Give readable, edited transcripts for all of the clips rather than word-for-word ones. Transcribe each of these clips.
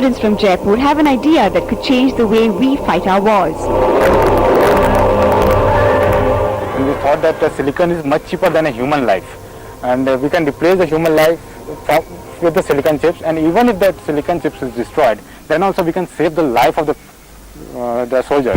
students from Jaipur have an idea that could change the way we fight our wars. We thought that silicon is much cheaper than a human life, and we can replace the human life with the silicon chips, and even if that silicon chips is destroyed, then also we can save the life of the soldier.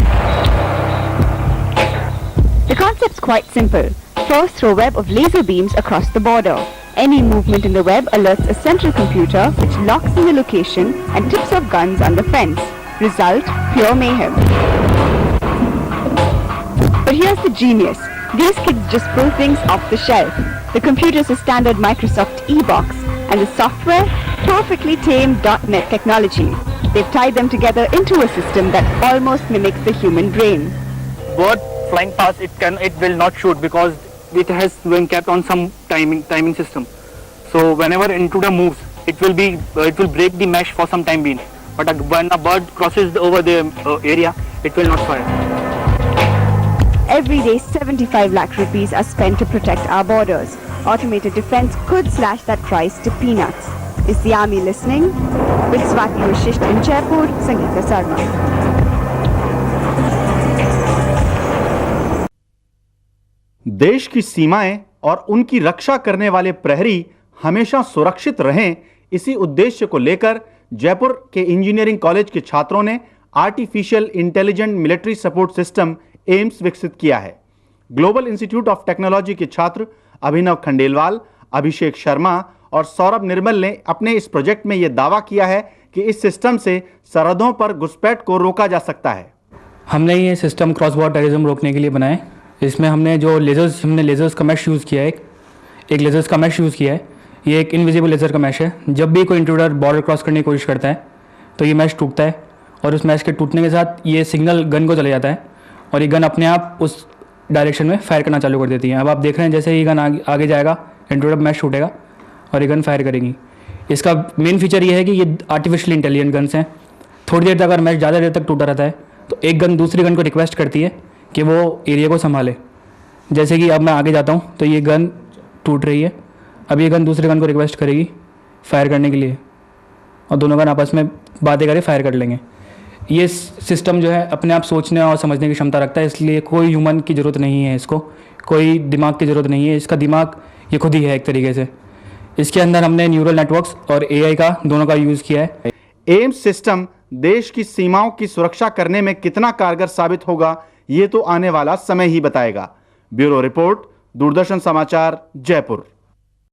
The concept's quite simple. First, throw a web of laser beams across the border. Any movement in the web alerts a central computer which locks in the location and tips off guns on the fence. Result, pure mayhem. But here's the genius. These kids just pull things off the shelf. The computer's a standard Microsoft e-box, and the software, perfectly tame .NET technology. They've tied them together into a system that almost mimics the human brain. Bird flying past, it will not shoot because it has been kept on some timing system. So whenever intruder moves, it will break the mesh for some time being. But when a bird crosses over the area, it will not fire. Every day, 75 lakh rupees are spent to protect our borders. Automated defense could slash that price to peanuts. Is the army listening? With Swati Vashisht in Jaipur, Sangeeta Sarma. देश की सीमाएं और उनकी रक्षा करने वाले प्रहरी हमेशा सुरक्षित रहें, इसी उद्देश्य को लेकर जयपुर के इंजीनियरिंग कॉलेज के छात्रों ने artificial intelligent military support system AIIMS विकसित किया है। ग्लोबल इंस्टीट्यूट ऑफ टेक्नोलॉजी के छात्र अभिनव खंडेलवाल, अभिषेक शर्मा और सौरभ निर्मल ने अपने इस प्रोजेक्ट में यह दावा किया है कि इस सिस्टम से सरहदों पर घुसपैठ को रोका जा सकता है। हमने ये सिस्टम क्रॉस बॉर्डर टेररिज्म रोकने के लिए बनाए। इसमें हमने लेज़र्स का मैश यूज़ किया है। एक लेज़र्स का मैश यूज़ किया है। ये एक इनविजिबल लेज़र का मैश है। जब भी कोई इंट्रूडर बॉर्डर क्रॉस करने की कोशिश करता है तो ये मैश टूटता है, और उस मैश के टूटने के साथ ये सिग्नल गन को चले जाता है, और ये गन अपने आप उस डायरेक्शन में फायर करना चालू कर देती है। अब आप देख रहे हैं जैसे ये गन आगे जाएगा, इंट्रूडर मैश टूटेगा और ये गन फायर करेगी। इसका मेन फीचर ये है कि ये आर्टिफिशियल इंटेलिजेंट गन्स हैं। थोड़ी देर तक अगर मैच ज़्यादा देर तक टूटा रहता है तो एक गन दूसरी गन को रिक्वेस्ट करती है कि वो एरिया को संभाले। जैसे कि अब मैं आगे जाता हूँ तो ये गन टूट रही है, अब ये गन दूसरी गन को रिक्वेस्ट करेगी फायर करने के लिए, और दोनों गन आपस में बातें करके फायर कर लेंगे। ये सिस्टम जो है अपने आप सोचने और समझने की क्षमता रखता है, इसलिए कोई ह्यूमन की ज़रूरत नहीं है, इसको कोई दिमाग की ज़रूरत नहीं है। इसका दिमाग ये खुद ही है एक तरीके से। इसके अंदर हमने न्यूरल नेटवर्क्स और एआई का दोनों का यूज़ किया है। एम्स सिस्टम देश की सीमाओं की सुरक्षा करने में कितना कारगर साबित होगा, ये तो आने वाला समय ही बताएगा। ब्यूरो रिपोर्ट, दूरदर्शन समाचार, जयपुर।